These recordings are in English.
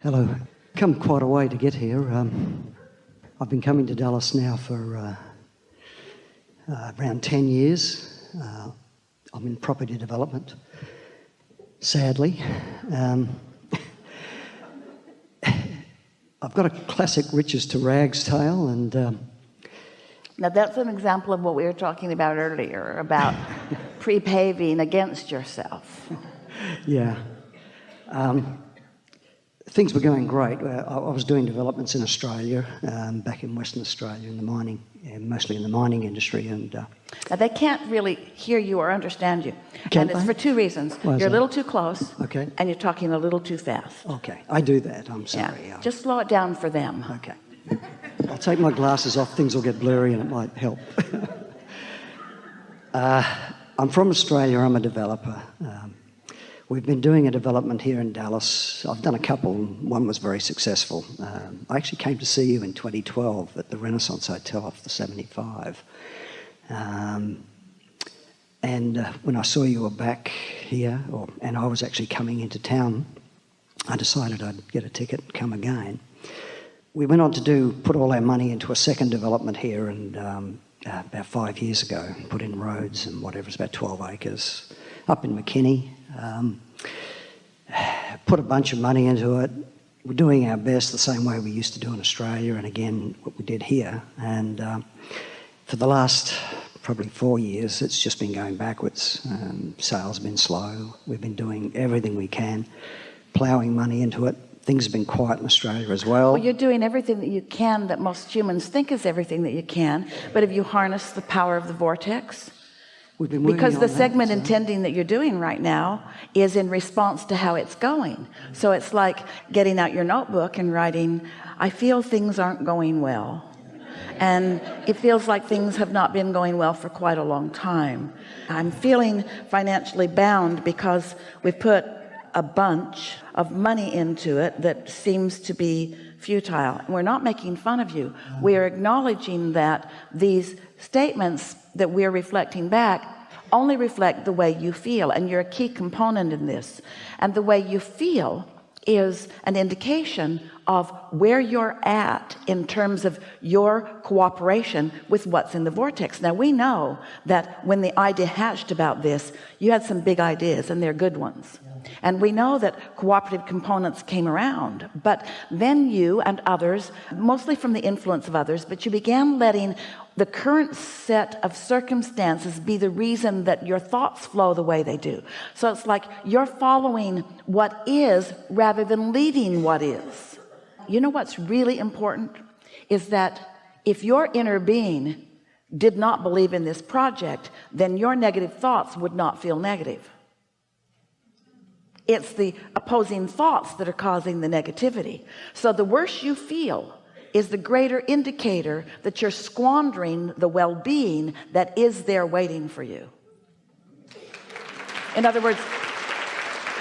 Hello. Come quite a way to get here. I've been coming to Dallas now for around 10 years. I'm in property development, sadly. I've got a classic riches to rags tale, and now that's an example of what we were talking about earlier, about pre-paving against yourself. Yeah. Things were going great. I was doing developments in Australia, back in Western Australia, in the mining, mostly in the mining industry. And now they can't really hear you or understand you. Can't and it's they? for two reasons. Why is You're a that? little too close, Okay. and you're talking a little too fast. Okay, I do that. I'm sorry. Yeah. Just slow it down for them. Okay. I'll take my glasses off. Things will get blurry, and it might help. I'm from Australia. I'm a developer. We've been doing a development here in Dallas. I've done a couple. One was very successful. I actually came to see you in 2012 at the Renaissance Hotel off the 75. And when I saw you were back here, and I was actually coming into town, I decided I'd get a ticket and come again. We went on to put all our money into a second development here, and about 5 years ago, put in roads and whatever, it's about 12 acres, up in McKinney. Put a bunch of money into it. We're doing our best the same way we used to do in Australia, and again, what we did here. And for the last probably 4 years, it's just been going backwards. Sales have been slow. We've been doing everything we can, ploughing money into it. Things have been quiet in Australia as well. Well, you're doing everything that you can that most humans think is everything that you can, but have you harnessed the power of the vortex? We've been working Because on the that, segment so- intending that you're doing right now is in response to how it's going. So it's like getting out your notebook and writing, I feel things aren't going well. And it feels like things have not been going well for quite a long time. I'm feeling financially bound because we've put a bunch of money into it that seems to be futile. And we're not making fun of you. We are acknowledging that these statements that we're reflecting back only reflect the way you feel, and you're a key component in this. And the way you feel is an indication of where you're at in terms of your cooperation with what's in the vortex. Now we know that when the idea hatched about this, you had some big ideas, and they're good ones. And we know that cooperative components came around, but then you and others, mostly from the influence of others, but you began letting the current set of circumstances be the reason that your thoughts flow the way they do. So it's like you're following what is rather than leading what is. You know what's really important is that if your inner being did not believe in this project, then your negative thoughts would not feel negative. It's the opposing thoughts that are causing the negativity. So the worse you feel is the greater indicator that you're squandering the well-being that is there waiting for you. In other words,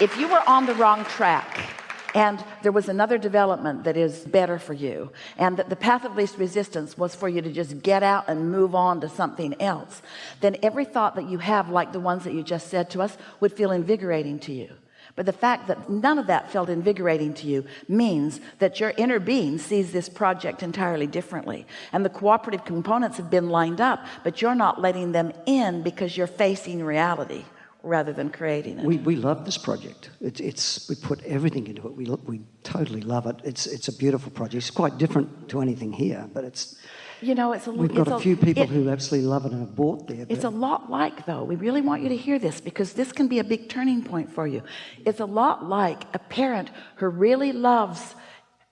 if you were on the wrong track and there was another development that is better for you, and that the path of least resistance was for you to just get out and move on to something else, then every thought that you have, like the ones that you just said to us, would feel invigorating to you. But the fact that none of that felt invigorating to you means that your inner being sees this project entirely differently, and the cooperative components have been lined up, but you're not letting them in because you're facing reality rather than creating it. We love this project. We put everything into it. We totally love it. It's a beautiful project. It's quite different to anything here, but it's. You know, We've got a few people who absolutely love it and have bought there. It's a lot like, though, we really want you to hear this because this can be a big turning point for you. It's a lot like a parent who really loves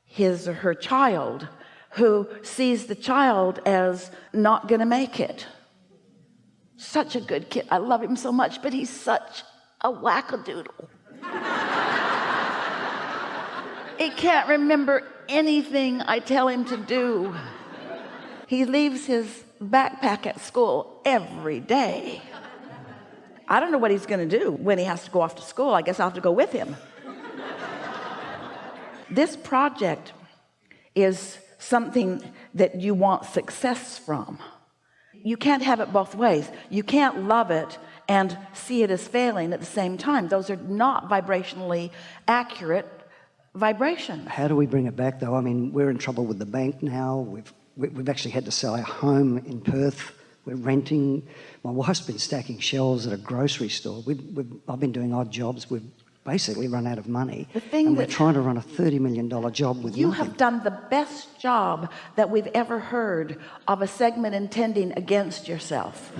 his or her child, who sees the child as not going to make it. Such a good kid. I love him so much, but he's such a wackadoodle. He can't remember anything I tell him to do. He leaves his backpack at school every day. I don't know what he's going to do when he has to go off to school. I guess I'll have to go with him. This project is something that you want success from. You can't have it both ways. You can't love it and see it as failing at the same time. Those are not vibrationally accurate vibration. How do we bring it back, though? I mean, we're in trouble with the bank now. We've actually had to sell our home in Perth. We're renting. My wife's been stacking shelves at a grocery store. I've been doing odd jobs. We've basically run out of money. And we're trying to run a $30 million job with you nothing. have done the best job that we've ever heard of a segment intending against yourself.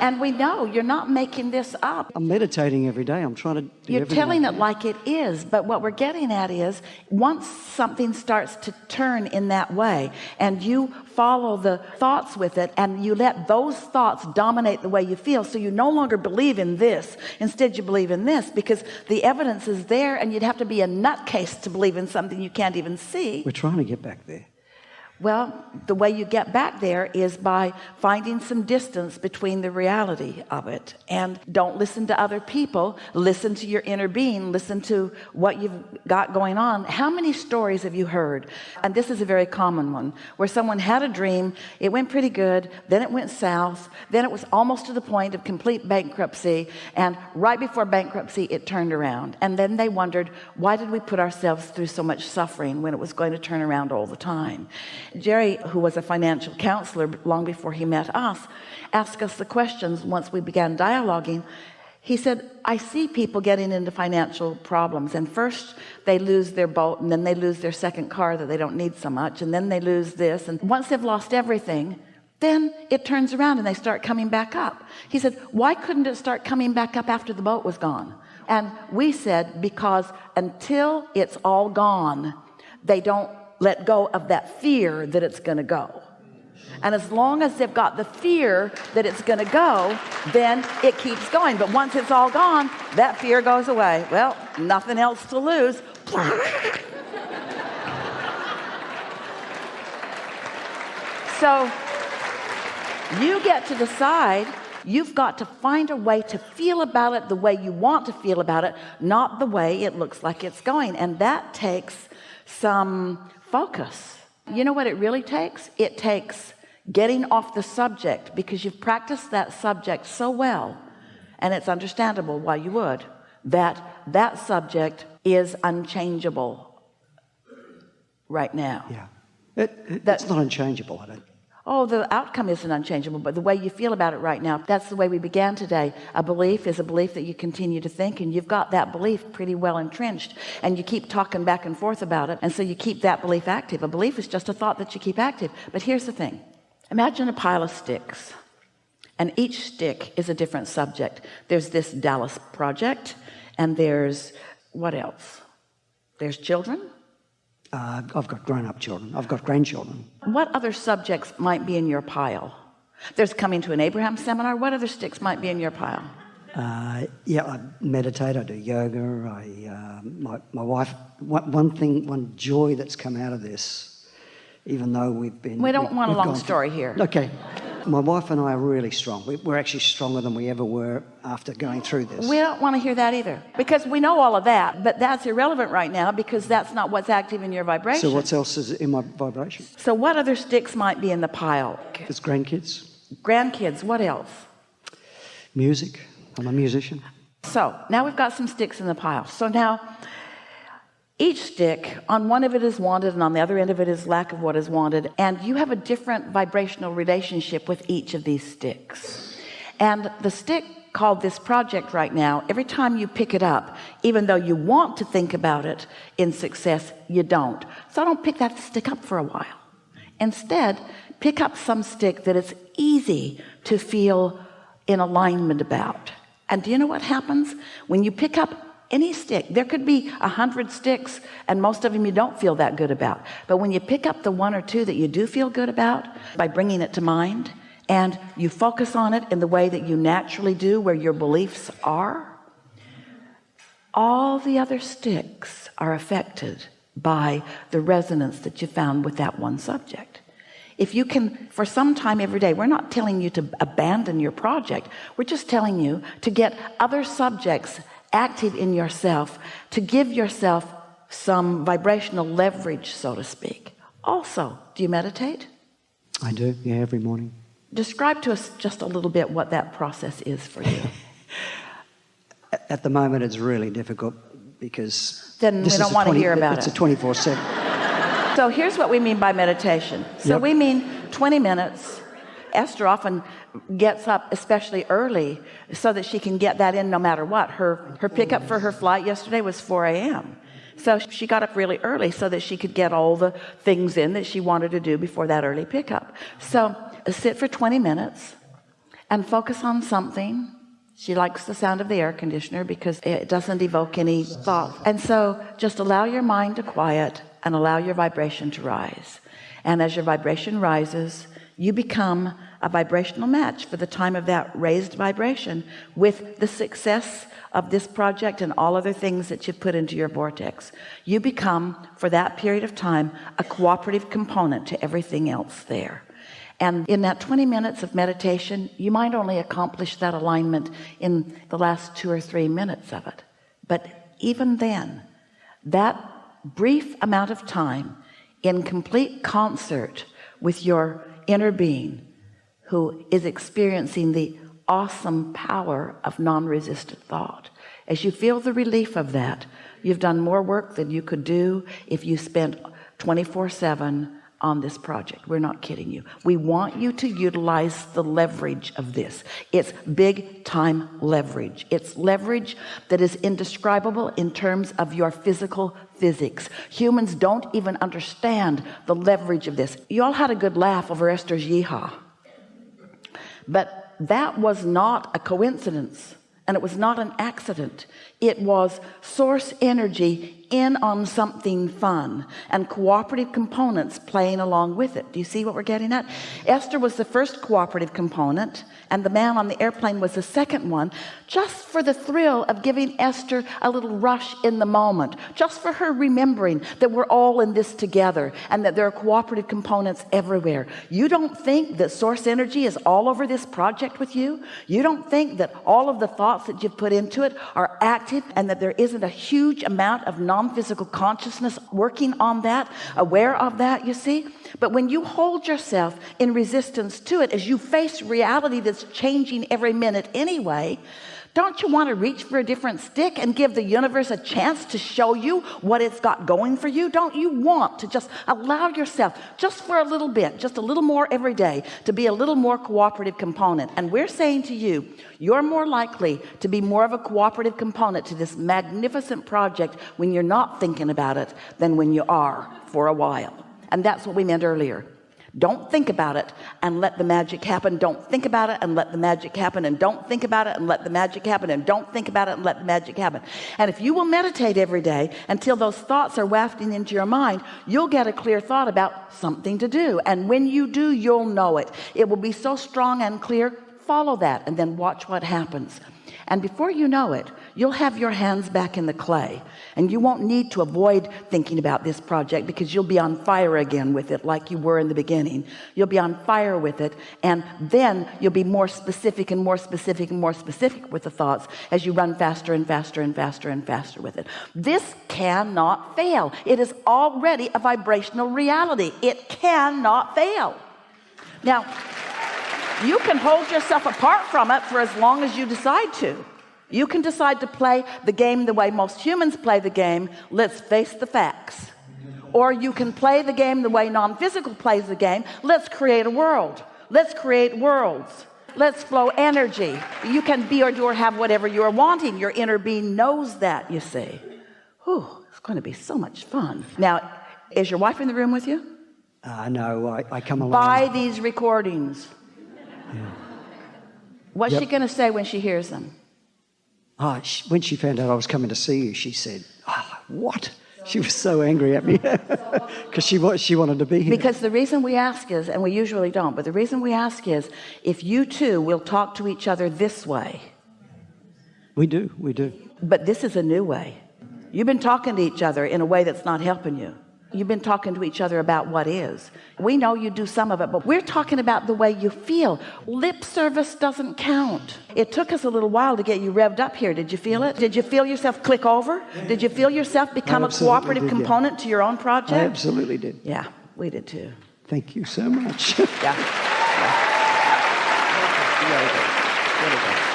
And we know you're not making this up. I'm meditating every day. I'm trying to do You're everything telling it like it is, but what we're getting at is once something starts to turn in that way and you follow the thoughts with it and you let those thoughts dominate the way you feel, so you no longer believe in this, instead you believe in this, because the evidence is there, and you'd have to be a nutcase to believe in something you can't even see. We're trying to get back there. Well, the way you get back there is by finding some distance between the reality of it. And don't listen to other people. Listen to your inner being. Listen to what you've got going on. How many stories have you heard? And this is a very common one, where someone had a dream, it went pretty good, then it went south, then it was almost to the point of complete bankruptcy, and right before bankruptcy it turned around. And then they wondered, why did we put ourselves through so much suffering when it was going to turn around all the time? Jerry, who was a financial counselor long before he met us, asked us the questions once we began dialoguing. He said, I see people getting into financial problems, and first they lose their boat, and then they lose their second car that they don't need so much, and then they lose this, and once they've lost everything, then it turns around and they start coming back up. He said, why couldn't it start coming back up after the boat was gone? And we said, because until it's all gone, they don't let go of that fear that it's going to go. And as long as they've got the fear that it's going to go, then it keeps going. But once it's all gone, that fear goes away. Well, nothing else to lose. So you get to decide. You've got to find a way to feel about it the way you want to feel about it, not the way it looks like it's going. And that takes some focus. You know what it really takes? It takes getting off the subject, because you've practiced that subject so well, and it's understandable why you would, that subject is unchangeable right now. Yeah, that's not unchangeable, I don't. Oh, the outcome isn't unchangeable, but the way you feel about it right now, that's the way we began today. A belief is a belief that you continue to think, and you've got that belief pretty well entrenched, and you keep talking back and forth about it, and so you keep that belief active. A belief is just a thought that you keep active. But here's the thing. Imagine a pile of sticks, and each stick is a different subject. There's this Dallas project, and there's what else? There's children. I've got grown-up children. I've got grandchildren. What other subjects might be in your pile? There's coming to an Abraham seminar. What other sticks might be in your pile? Yeah, I meditate. I do yoga. My wife. One joy that's come out of this, even though we don't want a long story here. Okay. My wife and I are really strong. We're actually stronger than we ever were after going through this. We don't want to hear that either, because we know all of that, but that's irrelevant right now, because that's not what's active in your vibration. So what else is in my vibration? So what other sticks might be in the pile? There's grandkids. Grandkids, what else? Music. I'm a musician. So now we've got some sticks in the pile. So now each stick, on one of it is wanted, and on the other end of it is lack of what is wanted. And you have a different vibrational relationship with each of these sticks. And the stick called this project right now, every time you pick it up, even though you want to think about it in success, you don't. So don't pick that stick up for a while. Instead, pick up some stick that it's easy to feel in alignment about. And do you know what happens? When you pick up any stick, there could be 100 sticks, and most of them you don't feel that good about. But when you pick up the one or two that you do feel good about, by bringing it to mind, and you focus on it in the way that you naturally do, where your beliefs are, all the other sticks are affected by the resonance that you found with that one subject. If you can, for some time every day, we're not telling you to abandon your project. We're just telling you to get other subjects active in yourself, to give yourself some vibrational leverage, so to speak. Also, do you meditate? I do, yeah, every morning. Describe to us just a little bit what that process is for you. At the moment, it's really difficult because then we don't want to hear about it. it. It's a 24/7. So here's what we mean by meditation. So we mean 20 minutes. Esther often gets up especially early so that she can get that in no matter what. Her pickup for her flight yesterday was 4 a.m. So she got up really early so that she could get all the things in that she wanted to do before that early pickup. So sit for 20 minutes and focus on something. She likes the sound of the air conditioner because it doesn't evoke any thought. And so just allow your mind to quiet and allow your vibration to rise. And as your vibration rises, you become a vibrational match for the time of that raised vibration with the success of this project and all other things that you've put into your vortex. You become, for that period of time, a cooperative component to everything else there. And in that 20 minutes of meditation, you might only accomplish that alignment in the last 2 or 3 minutes of it. But even then, that brief amount of time in complete concert with your inner being who is experiencing the awesome power of non-resistant thought. As you feel the relief of that, you've done more work than you could do if you spent 24/7 on this project. We're not kidding you. We want you to utilize the leverage of this. It's big time leverage. It's leverage that is indescribable in terms of your physical physics. Humans don't even understand the leverage of this. You all had a good laugh over Esther's yeehaw. But that was not a coincidence, and it was not an accident. It was source energy in on something fun and cooperative components playing along with it. Do you see what we're getting at? Esther was the first cooperative component, and the man on the airplane was the second one, just for the thrill of giving Esther a little rush in the moment, just for her remembering that we're all in this together and that there are cooperative components everywhere. You don't think that source energy is all over this project with you? You don't think that all of the thoughts that you've put into it are active and that there isn't a huge amount of non-physical consciousness working on that, aware of that, you see? But when you hold yourself in resistance to it, as you face reality that's changing every minute anyway, don't you want to reach for a different stick and give the universe a chance to show you what it's got going for you? Don't you want to just allow yourself, just for a little bit, just a little more every day, to be a little more cooperative component? And we're saying to you, you're more likely to be more of a cooperative component to this magnificent project when you're not thinking about it than when you are for a while. And that's what we meant earlier. Don't think about it and let the magic happen. Don't think about it and let the magic happen. And don't think about it and let the magic happen. And don't think about it and let the magic happen. And if you will meditate every day until those thoughts are wafting into your mind, you'll get a clear thought about something to do. And when you do, you'll know it. It will be so strong and clear. Follow that and then watch what happens. And before you know it, you'll have your hands back in the clay, and you won't need to avoid thinking about this project because you'll be on fire again with it like you were in the beginning. You'll be on fire with it, and then you'll be more specific and more specific and more specific with the thoughts as you run faster and faster and faster and faster with it. This cannot fail. It is already a vibrational reality. It cannot fail. Now, you can hold yourself apart from it for as long as you decide to. You can decide to play the game the way most humans play the game. Let's face the facts. Or you can play the game the way non-physical plays the game. Let's create a world. Let's create worlds. Let's flow energy. You can be or do or have whatever you're wanting. Your inner being knows that, you see. Whew, it's going to be so much fun. Now, is your wife in the room with you? No, I come along. Buy these recordings. Yeah. What's she going to say when she hears them? When she found out I was coming to see you, she said, what? She was so angry at me because she wanted to be here. Because the reason we ask is, and we usually don't, but the reason we ask is if you two will talk to each other this way. We do. But this is a new way. You've been talking to each other in a way that's not helping you. You've been talking to each other about what is. We know you do some of it, but we're talking about the way you feel. Lip service doesn't count. It took us a little while to get you revved up here. Did you feel it? Did you feel yourself click over? Did you feel yourself become a cooperative component to your own project? I absolutely did. Yeah, we did too. Thank you so much. Yeah. Really good.